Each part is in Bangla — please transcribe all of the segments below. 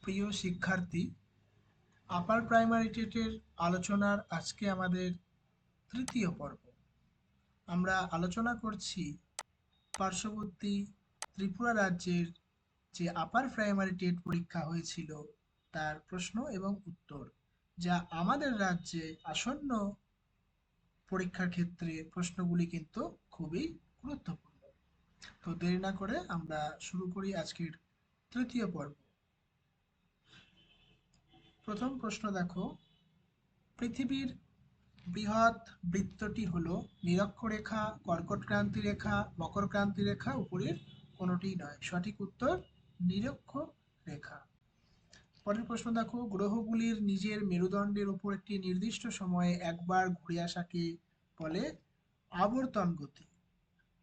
প্রিয় শিক্ষার্থী, আপার প্রাইমারি টেটের আলোচনার আজকে আমাদের তৃতীয় পর্ব। আমরা আলোচনা করছি পার্শ্ববর্তী ত্রিপুরা রাজ্যের যে আপার প্রাইমারি টেট পরীক্ষা হয়েছিল তার প্রশ্ন এবং উত্তর, যা আমাদের রাজ্যে আসন্ন পরীক্ষার ক্ষেত্রে প্রশ্নগুলি কিন্তু খুবই গুরুত্বপূর্ণ। তো দেরি না করে আমরা শুরু করি আজকের তৃতীয় পর্ব। প্রথম প্রশ্ন দেখো, পৃথিবীর বৃহৎ বৃত্তটি হলো নিরক্ষরেখা, কর্কটক্রান্তি রেখা, মকরক্রান্তি রেখা, উপরের কোনোটিই নয়। সঠিক উত্তর নিরক্ষরেখা। পরের প্রশ্ন দেখো, গ্রহগুলির নিজের মেরুদণ্ডের উপর একটি নির্দিষ্ট সময়ে একবার ঘুরে আসাকে বলে আবর্তন গতি।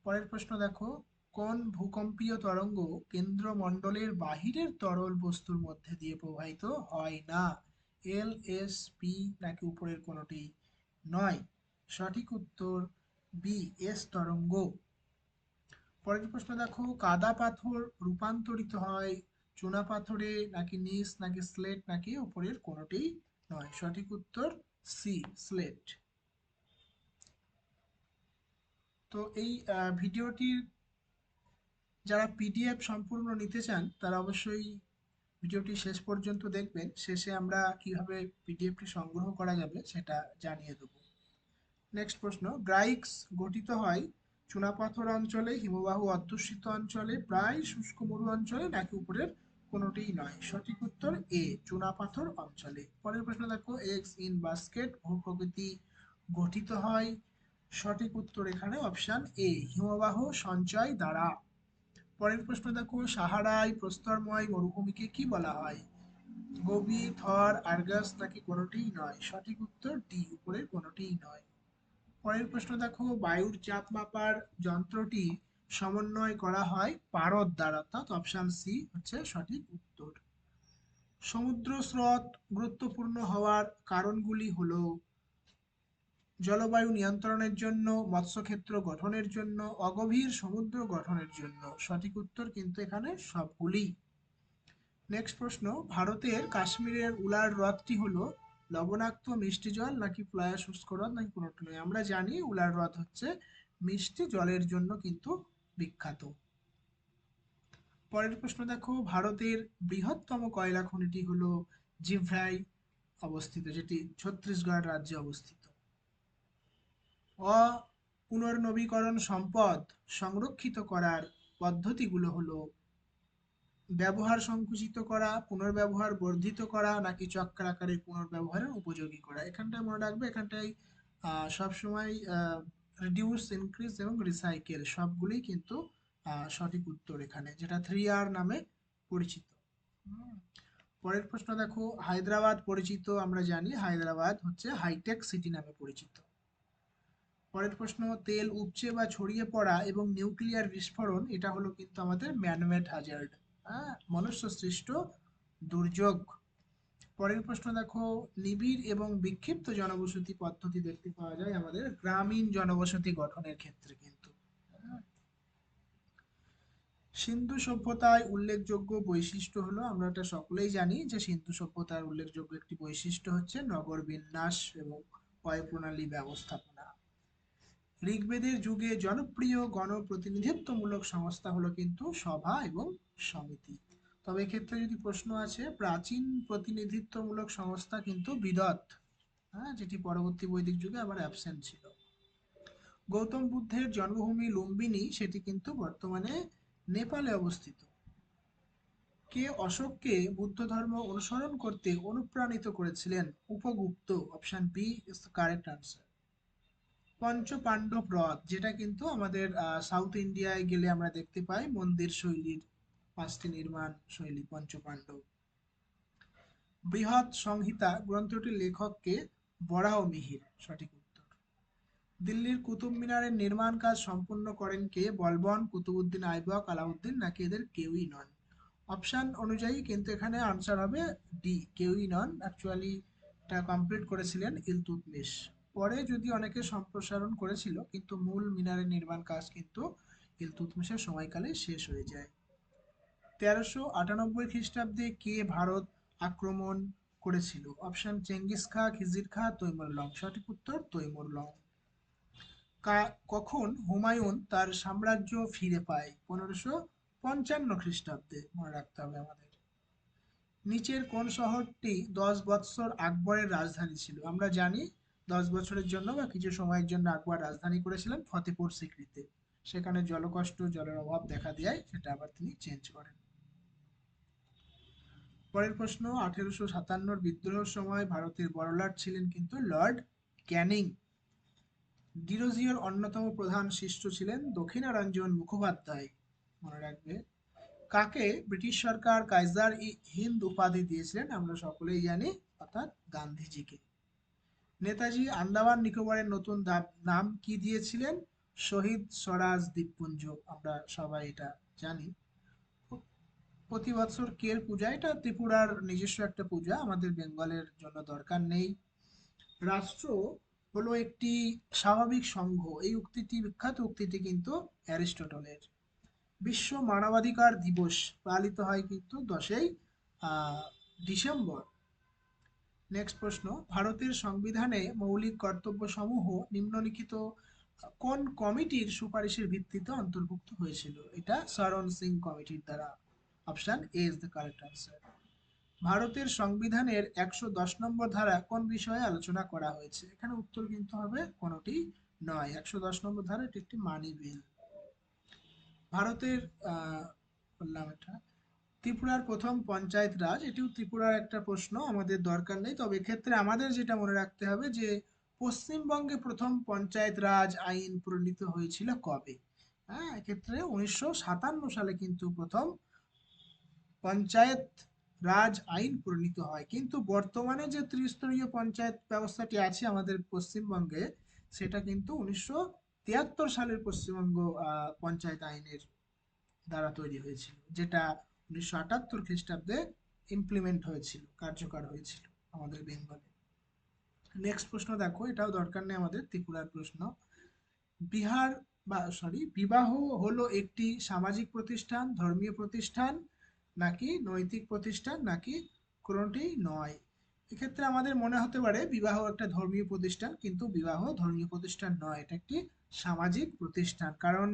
পরের প্রশ্ন দেখো, কোন ভূকম্পীয় তরঙ্গ কেন্দ্রমণ্ডলের বাহিরের তরল বস্তুর মধ্যে দিয়ে প্রবাহিত হয় না? এল, এস, পি নাকি উপরের কোনোটি নয়? সঠিক উত্তর বি, এস তরঙ্গ। পরের প্রশ্ন দেখো, কাদা পাথর রূপান্তরিত হয় চুনা পাথরে নাকি নিস নাকি স্লেট নাকি উপরের কোনোটি নয়? সঠিক উত্তর সি, স্লেট। তো এই ভিডিওটির যারা পিডিএফ সম্পূর্ণ নিতে চান তারা অবশ্যই ভিডিওটি শেষ পর্যন্ত দেখবেন। শেষে আমরা কিভাবে পিডিএফটি সংগ্রহ করা যাবে সেটা জানিয়ে দেব। নেক্সট প্রশ্ন, গ্রাইক্স গঠিত হয় চুনাপাথর অঞ্চলে, হিমবাহ অধ্যুষিত অঞ্চলে, প্রায় শুষ্ক মরু অঞ্চলে নাকি উপরের কোনোটিই নয়? সঠিক উত্তর এ, চুনাপাথর অঞ্চলে। পরের প্রশ্ন দেখো, এক্স ইন বাস্কেট ভূপ্রকৃতি গঠিত হয়। সঠিক উত্তর এখানে অপশন এ, হিমবাহ সঞ্চয় দ্বারা। পরের প্রশ্ন দেখো, সাহারায় প্রস্তরময় মরুভূমিকে কি বলা হয়? গোবি, থর, আরগাস নাকি কোনোটিই নয়? সঠিক উত্তর ডি, উপরের কোনোটিই নয়। পরের প্রশ্ন দেখো, বায়ুর চাপ মাপার যন্ত্রটি সমন্বয় করা হয় পারদ দ্বারা, অর্থাৎ অপশন সি হচ্ছে সঠিক উত্তর। সমুদ্র স্রোত গুরুত্বপূর্ণ হওয়ার কারণগুলি হলো জলবায়ু নিয়ন্ত্রণের জন্য, মৎস্যক্ষেত্র গঠনের জন্য, অগভীর সমুদ্র গঠনের জন্য। সঠিক উত্তর কিন্তু এখানে সবগুলি। নেক্সট প্রশ্ন, ভারতের কাশ্মীরের উলার হ্রদটি হলো লবণাক্ত মিষ্টি জল নাকি প্লায়া শুষ্ক হ্রদ নাকি কোনোটি নয়? আমরা জানি উলার হ্রদ হচ্ছে মিষ্টি জলের জন্য কিন্তু বিখ্যাত। পরের প্রশ্ন দেখো, ভারতের বৃহত্তম কয়লা খনিটি হলো জিভ্রাই অবস্থিত, যেটি ছত্তিশগড় রাজ্যে অবস্থিত। পুনর্নবীকরণ সম্পদ সংরক্ষিত করার পদ্ধতিগুলো হলো ব্যবহার সংকুচিত করা, পুনর্ব্যবহার বর্ধিত করা নাকি চক্রাকারে পুনর্ব্যবহারের উপযোগী করা। এখানটায় মনে রাখবে, এখানটায় সবসময় রিডিউস, ইনক্রিজ এবং রিসাইকেল সবগুলি কিন্তু সঠিক উত্তর এখানে, যেটা 3R নামে পরিচিত। হুম। পরের প্রশ্ন দেখো, হায়দ্রাবাদ পরিচিত, আমরা জানি হায়দ্রাবাদ হচ্ছে হাইটেক সিটি নামে পরিচিত। পরের প্রশ্ন, তেল উপচে বা ছড়িয়ে পড়া এবং নিউক্লিয়ার বিস্ফোরণ এটা হলো কিন্তু আমাদের ম্যানমেড হ্যাজার্ড, হ্যাঁ, মনুষ্য সৃষ্ট দুর্যোগ। পরের প্রশ্ন দেখো, নিবিড় এবং বিক্ষিপ্ত জনবসতি পদ্ধতি দেখতে পাওয়া যায় আমাদের গ্রামীণ জনবসতি গঠনের ক্ষেত্রে কিন্তু। সিন্ধু সভ্যতায় উল্লেখযোগ্য বৈশিষ্ট্য হলো, আমরা এটা সকলেই জানি যে সিন্ধু সভ্যতার উল্লেখযোগ্য একটি বৈশিষ্ট্য হচ্ছে নগর বিন্যাস এবং পয়ঃপ্রণালী ব্যবস্থাপনা। ঋগ্বেদের যুগে জনপ্রিয় গণপ্রতিনিধিত্বমূলক সংস্থা হলো কিন্তু সভা এবং সমিতি। তবে এক্ষেত্রে যদি প্রশ্ন আছে, প্রাচীন প্রতিনিধিত্বমূলক সংস্থা কিন্তু বিদত, হ্যাঁ, যেটি পরবর্তী বৈদিক যুগে আবার অ্যাবসেন্ট ছিল। গৌতম বুদ্ধের জন্মভূমি লুম্বিনী, সেটি কিন্তু বর্তমানে নেপালে অবস্থিত। কে অশোককে বুদ্ধ ধর্ম অনুসরণ করতে অনুপ্রাণিত করেছিলেন? Upagupta. Option B is the correct answer. Panchapandava হ্রদ, যেটা কিন্তু আমাদের সাউথ ইন্ডিয়ায় গেলে আমরা দেখতে পাই মন্দির শৈলীর পাঁচটি নির্মাণ শৈলী পঞ্চপাণ্ডব। বৃহৎ সংহিতা গ্রন্থটির লেখককে? বরাহ মিহির। সঠিক উত্তর। দিল্লির কুতুব মিনারের নির্মাণ কাজ সম্পূর্ণ করেন কে? বলবন, কুতুবউদ্দিন আইবক, আলাউদ্দিন নাকি এদের কেউই নন? অপশন অনুযায়ী কিন্তু এখানে আনসার হবে ডি, কেউই নন। অ্যাকচুয়ালি এটা কমপ্লিট করেছিলেন ইলতুৎমিশ। পরে যদি অনেকে সম্প্রসারণ করেছিল, কিন্তু মূল মিনারের নির্মাণ কাজ কিন্তু ইলতুৎমিশের সময়কালে শেষ হয়ে যায়। 1398 খ্রিস্টাব্দে কে ভারত আক্রমণ করেছিল? অপশন চেঙ্গিস খা, খিজির খা, তৈমুর লং। সঠিক উত্তর তৈমুর লং। কখন হুমায়ুন তার সাম্রাজ্য ফিরে পায়? 1555 খ্রিস্টাব্দে, মনে রাখতে হবে আমাদের। নিচের কোন শহরটি 10 বৎসর আকবরের রাজধানী ছিল? আমরা জানি 10 বছরের জন্য বা কিছু সময়ের জন্য আকবর রাজধানী করেছিলেন ফতেপুর সিক্রিতে। সেখানে জলকষ্ট, জলের অভাব দেখা দেয়, সেটা আবার তিনি চেঞ্জ করেন। পরের প্রশ্ন, 1857 বিদ্রোহের সময় ভারতের বড়লাট ছিলেন কিন্তু লর্ড ক্যানিং। ডিরোজিওর অন্যতম প্রধান শিষ্য ছিলেন দক্ষিণারঞ্জন মুখোপাধ্যায়, মনে রাখবে। কাকে ব্রিটিশ সরকার কাইজার ই হিন্দ উপাধি দিয়েছিলেন? আমরা সকলেই জানি, অর্থাৎ গান্ধীজিকে। নেতাজি আন্দামান নিকোবরের নতুন নাম কি দিয়েছিলেন? শহীদ স্বরাজ দ্বীপপুঞ্জ, আমরা সবাই এটা জানি। প্রতি বছর কের পূজা, এটা ত্রিপুরার নিজস্ব একটা পূজা, আমাদের বেঙ্গলের জন্য দরকার নেই। রাষ্ট্র হলো একটি স্বাভাবিক সংঘ, এই উক্তিটি, বিখ্যাত উক্তিটি কিন্তু অ্যারিস্টটলের। বিশ্ব মানবাধিকার দিবস পালিত হয় কিন্তু 10ই ডিসেম্বর। নেক্সট প্রশ্ন, ভারতের সংবিধানে মৌলিক কর্তব্য সমূহ নিম্নলিখিত কোন কমিটির সুপারিশের ভিত্তিতে অন্তর্ভুক্ত হয়েছিল? এটা শরণ সিং কমিটির দ্বারা। Option A is the correct answer. ভারতের সংবিধানের 110 নম্বর ধারা কোন বিষয়ে আলোচনা করা হয়েছে? এখানে উত্তর কিন্তু হবে কোনটি নয়। 110 নম্বর ধারা এটি একটি মানি বিল। ভারতের বললাম এটা। ত্রিপুরার প্রথম পঞ্চায়েত রাজ, এটিও ত্রিপুরার একটা প্রশ্ন, আমাদের দরকার নেই, তবে এক্ষেত্রে আমাদের যেটা মনে রাখতে হবে যে পশ্চিমবঙ্গে প্রথম পঞ্চায়েত রাজ আইন প্রণীত হয়েছিল কবে? হ্যাঁ, এক্ষেত্রে 1957 সালে কিন্তু প্রথম পঞ্চায়েত রাজ আইন প্রণীত হয়। কিন্তু বর্তমানে যে ত্রিস্তরীয় পঞ্চায়েত ব্যবস্থাটি আছে আমাদের পশ্চিমবঙ্গে, সেটা কিন্তু 1973 সালের পশ্চিমবঙ্গ পঞ্চায়েত আইনের দ্বারা তৈরি হয়েছিল, যেটা 1978 খ্রিস্টাব্দে ইমপ্লিমেন্ট হয়েছিল, কার্যকর হয়েছিল আমাদের বেঙ্গলে। নেক্সট প্রশ্ন দেখো, এটাও দরকার নেই আমাদের, ত্রিপুরার প্রশ্ন। বিহার বিবাহ হলো একটি সামাজিক প্রতিষ্ঠান, ধর্মীয় প্রতিষ্ঠান, নাকি নৈতিক প্রতিষ্ঠান, নাকি কোনোটি নয়? এক্ষেত্রে আমাদের মনে হতে পারে বিবাহ একটা ধর্মীয় প্রতিষ্ঠান, কিন্তু বিবাহ ধর্মীয় প্রতিষ্ঠান নয়, এটা একটি সামাজিক প্রতিষ্ঠান। কারণ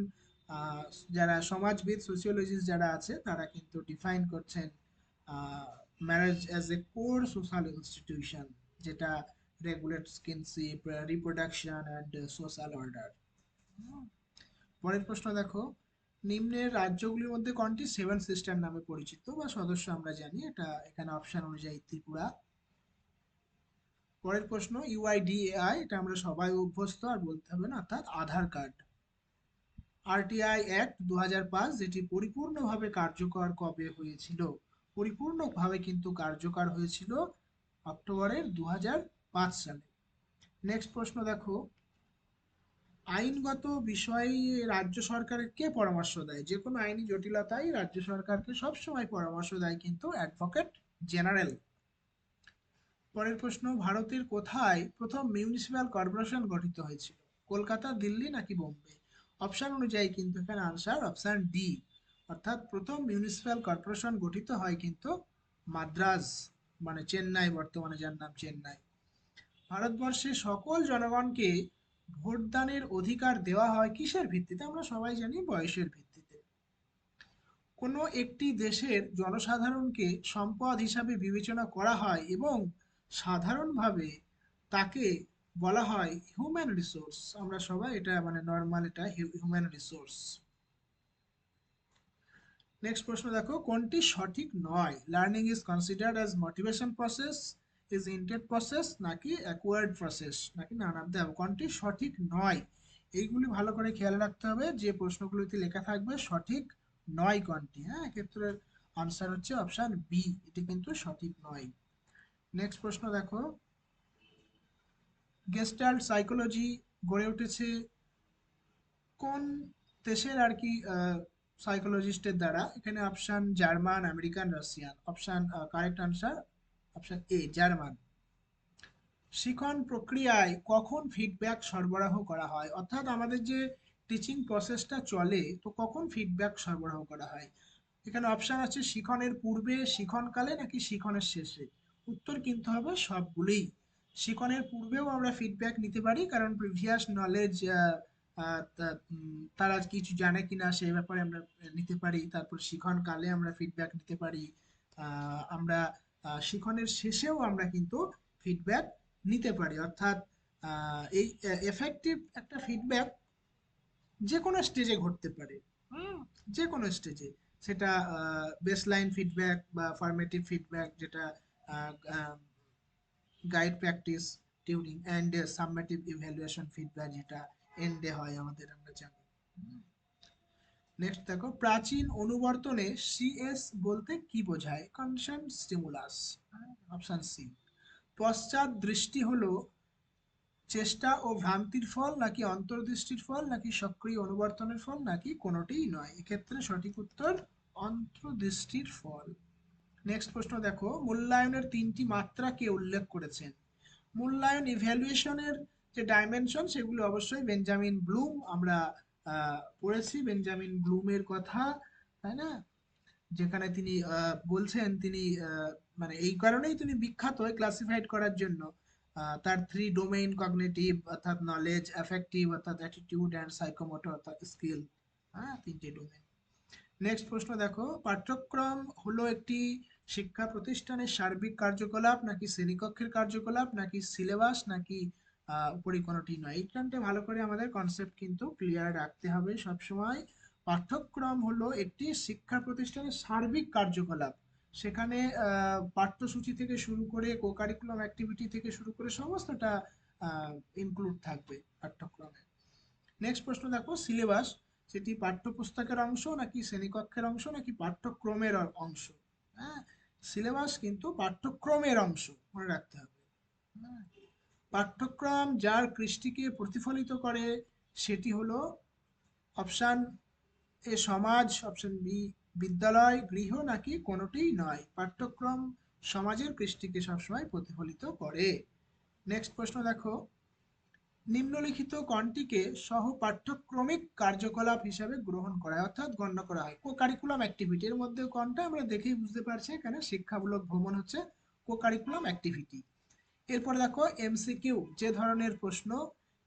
আহ, যারা সমাজবিদ, সোশিওলজিস্ট যারা আছে, তারা কিন্তু ডিফাইন করছেন marriage as a core social institution, যেটা regulates kinship, reproduction and social order. পরের প্রশ্ন দেখো, নিম্নের রাজ্যগুলির মধ্যে কোনটি সেভেন সিস্টার নামে পরিচিত বা সদস্য? আমরা জানি এটা, এখানে অপশন অনুযায়ী ত্রিপুরা। পরের প্রশ্ন, ইউআইডিএআই, এটা আমরা সবাই অভ্যস্ত, আর বলতে হবে না, অর্থাৎ আধার কার্ড। আরটিআই অ্যাক্ট 2005, যেটি পরিপূর্ণভাবে কার্যকর কবে হয়েছিল? পরিপূর্ণভাবে কিন্তু কার্যকর হয়েছিল অক্টোবরের 2005 সালে। নেক্সট প্রশ্ন দেখো, আইনগত বিষয়ে রাজ্য সরকারের কে পরামর্শ দেয়? যে কোনো আইনি জটিলতায় রাজ্য সরকারকে সবসময় পরামর্শ দেয় কিন্তু অ্যাডভোকেট জেনারেল। পরের প্রশ্ন, ভারতের কোথায় প্রথম মিউনিসিপ্যাল কর্পোরেশন গঠিত হয়েছিল? কলকাতা, দিল্লি, নাকি বোম্বে? অপশন অনুযায়ী কিন্তু এখানে আনসার অপশন ডি, অর্থাৎ প্রথম মিউনিসিপ্যাল কর্পোরেশন গঠিত হয় কিন্তু মাদ্রাজ, মানে চেন্নাই, বর্তমানে যার নাম চেন্নাই। ভারতবর্ষের সকল জনগণকে ভোটদানের অধিকার দেওয়া হয় কিসের ভিত্তিতে? আমরা সবাই জানি বয়সের ভিত্তিতে। কোনো একটি দেশের জনসাধারণকে সম্পদ হিসাবে বিবেচনা করা হয় এবং সাধারণভাবে তাকে বলা হয় হিউম্যান রিসোর্স, আমরা সবাই এটা মানে নর্মাল, এটা হিউম্যান রিসোর্স। নেক্সট প্রশ্ন দেখো, কোনটি সঠিক নয়? Learning is considered as motivation process, is innate process, নাকি অ্যাকোয়ার্ড প্রসেস, নাকি নান অফ দ্য অ্যাবভ? কোনটি সঠিক নয়? এইগুলি ভালো করে খেয়াল রাখতে হবে, যে প্রশ্নগুলিতে লেখা থাকবে সঠিক নয় কোনটি। হ্যাঁ, এক্ষেত্রে আনসার হচ্ছে অপশন বি, এটি কিন্তু সঠিক নয়। নেক্সট প্রশ্ন দেখো, গেস্টাল্ট সাইকোলজি গড়ে উঠেছে কোন দেশের আর কি সাইকোলজিস্টের দ্বারা? এখানে option German, American, Russian. Option correct answer option A, German. শিখন প্রক্রিয়ায় কখন ফিডব্যাক সরবরাহ করা হয়? অর্থাৎ আমাদের যে টিচিং প্রসেসটা চলে, তো কখন ফিডব্যাক সরবরাহ করা হয়? এখানে অপশন আছে শিখনের পূর্বে, শিখনকালে নাকি শিখনের শেষে। উত্তর কিন্তু হবে সবগুলোই। শিখনের পূর্বেও আমরা ফিডব্যাক নিতে পারি, কারণ প্রিভিয়াস নলেজ তারা কিছু জানে কিনা সেই ব্যাপারে আমরা নিতে পারি। তারপর শিখনকালে আমরা ফিডব্যাক নিতে পারি। আমরা শিখনের শেষেও আমরা কিন্তু ফিডব্যাক নিতে পারি। অর্থাৎ এই এফেক্টিভ একটা ফিডব্যাক যে কোনো স্টেজে ঘটতে পারে। হুম, যে কোনো স্টেজে, সেটা বেসলাইন ফিডব্যাক বা ফরমেটিভ ফিডব্যাক, যেটা guide practice Turing and সাবমেটিভ evaluation feedback, যেটা এন্ডে হয় আমাদের, আমরা জানি। নেক্সট দেখো, প্রাচীন অনুবর্তনে সিএস বলতে কি বোঝায়? Condition stimulus. Option C. পশ্চাৎ দৃষ্টি হলো চেষ্টা ও ভ্রান্তির ফল, নাকি অন্তর্দৃষ্টির ফল, নাকি সক্রিয় অনুবর্তনের ফল, নাকি কোনোটিই নয়? এক্ষেত্রে সঠিক উত্তর অন্তর্দৃষ্টির ফল। নেক্সট প্রশ্ন দেখো, মূল্যায়নের তিনটি মাত্রা কে উল্লেখ করেছেন? মূল্যায়ন ইভ্যালুয়েশনের যে ডাইমেনশন, সেগুলো অবশ্যই বেঞ্জামিন ব্লুম। আমরা পড়েছি বেঞ্জামিন ব্লুমের কথা, তাই না? যেখানে তিনি বলছেন, তিনি মানে এই কারণেই তিনি বিখ্যাত ক্লাসিফাইড করার জন্য। তার থ্রি ডোমেইন, কগনিটিভ অর্থাৎ নলেজ, অ্যাফেক্টিভ অর্থাৎ অ্যাটিটিউড, অ্যান্ড সাইকোমোটর অর্থাৎ স্কিল। হ্যাঁ, তিনটে ডোমেইন। নেক্সট প্রশ্ন দেখো, পাঠ্যক্রম হলো একটি শিক্ষা প্রতিষ্ঠানের সার্বিক কার্যকলাপ, নাকি শ্রেণীকক্ষের কার্যকলাপ, নাকি সিলেবাস, নাকি উপরি কোনোটি নয়? এইখানটা ভালো করে আমাদের কনসেপ্ট কিন্তু ক্লিয়ার রাখতে হবে সব সময়। পাঠ্যক্রম হলো একটি শিক্ষা প্রতিষ্ঠানের সার্বিক কার্যকলাপ। সেখানে পাঠ্যসূচি থেকে শুরু করে কো কারিকুলাম অ্যাক্টিভিটি থেকে শুরু করে সমস্তটা ইনক্লুড থাকবে পাঠ্যক্রমে। নেক্সট প্রশ্ন দেখো, সিলেবাস সেটি পাঠ্যপুস্তকের অংশ, নাকি শ্রেণীকক্ষের অংশ, নাকি পাঠ্যক্রমের অংশ? হ্যাঁ, সিলেবাস কিন্তু পাঠ্যক্রমের অংশ, মনে রাখতে হবে। হ্যাঁ, পাঠ্যক্রম যার কৃষ্টিকে প্রতিফলিত করে সেটি হলো অপশান এ সমাজ, অপশন বি বিদ্যালয়, গৃহ, নাকি কোনোটিই নয়? পাঠ্যক্রম সমাজের কৃষ্টিকে সবসময় প্রতিফলিত করে। নেক্সট প্রশ্ন দেখো, নিম্নলিখিত কোনটিকে সহ পাঠ্যক্রমিক কার্যকলাপ হিসাবে গ্রহণ করা হয় অর্থাৎ গণ্য করা হয়? কো কারিকুলাম অ্যাক্টিভিটি, এর মধ্যে কোনটা? আমরা দেখেই বুঝতে পারছি এখানে শিক্ষামূলক ভ্রমণ হচ্ছে কো কারিকুলাম অ্যাক্টিভিটি। এরপরে দেখো এমসিকিউ যে ধরনের প্রশ্ন,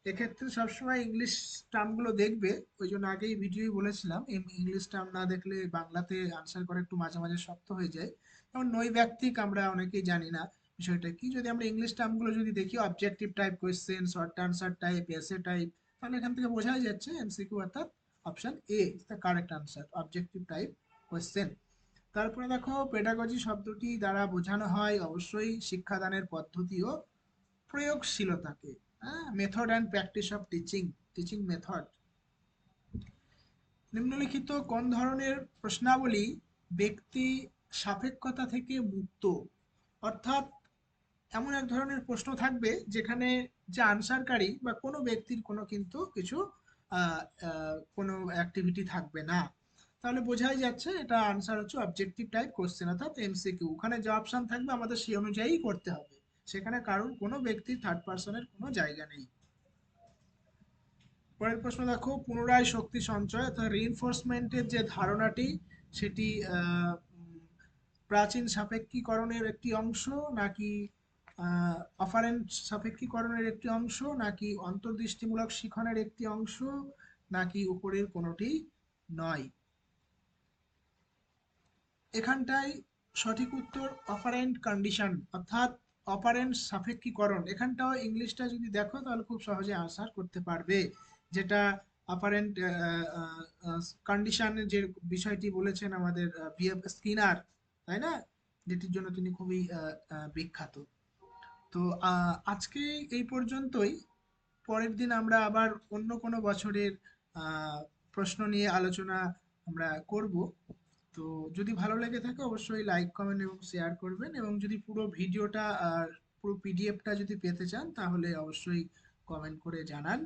এক্ষেত্রে সবসময় ইংলিশ টার্মগুলো দেখবে। ওই জন্য আগেই ভিডিওই বলেছিলাম, ইংলিশ টার্ম না দেখলে বাংলাতে আনসার করা একটু মাঝে মাঝে শক্ত হয়ে যায়। যেমন নৈর্ব্যক্তিক আমরা অনেকেই জানি না বিষয়টা কি। যদি আমরা ইংলিশ টার্মগুলো যদি দেখি, objective type question, short answer type, এসে টাইপ, তাহলে এখান থেকে বোঝাই যাচ্ছে এমসিকিউ অর্থাৎ option A is the correct answer, objective type question. তারপরে দেখো, পেডাগজি শব্দটি দ্বারা বোঝানো হয় অবশ্যই শিক্ষাদানের পদ্ধতি ও প্রয়োগশীলতাকে। হ্যাঁ, method and practice of teaching, teaching method. নিম্নলিখিত কোন ধরনের প্রশ্নাবলী ব্যক্তি সাপেক্ষতা থেকে মুক্ত? অর্থাৎ এমন এক ধরনের প্রশ্ন থাকবে যেখানে যে আনসারকারী বা কোনো ব্যক্তির কোনো কিন্তু কিছু কোনো অ্যাক্টিভিটি থাকবে না। তাহলে বোঝাই যাচ্ছে এটা আনসার হচ্ছে অবজেক্টিভ টাইপ কোশ্চেন অর্থাৎ এমসিকিউ। ওখানে যে অপশন থাকবে আমাদের সেই অনুযায়ী করতে হবে। সেখানে কারণ কোনো ব্যক্তির থার্ড পার্সনের কোনো জায়গা নেই। পরের প্রশ্ন দেখো, পুনরায় শক্তি সঞ্চয় অর্থাৎ রিইনফোর্সমেন্টের যে ধারণাটি, সেটি প্রাচীন সাপেক্ষীকরণের একটি অংশ, নাকি অপারেন্ট সাপেক্ষীকরণের একটি অংশ, নাকি অন্তর্দৃষ্টিমূলক শিখনের একটি অংশ, নাকি উপরের কোনোটি নয়? এখানটায় সঠিক উত্তর অপারেন্ট কন্ডিশন অর্থাৎ অপারেন্ট সাপেক্ষীকরণ। এখানটাও ইংলিশটা যদি দেখো তাহলে খুব সহজে আনসার করতে পারবে। যেটা অপারেন্ট কন্ডিশনের যে বিষয়টি বলেছেন আমাদের বিএফ স্কিনার, তাই না? যেটির জন্য তিনি খুবই বিখ্যাত। তো আজকে এই পর্যন্তই। পরের দিন আমরা আবার অন্য কোনো বছরের আহ, প্রশ্ন নিয়ে আলোচনা আমরা করব। তো যদি ভালো লেগে থাকে অবশ্যই লাইক, কমেন্ট এবং শেয়ার করবেন, এবং যদি পুরো ভিডিওটা আর পুরো পিডিএফটা যদি পেতে চান তাহলে অবশ্যই কমেন্ট করে জানান।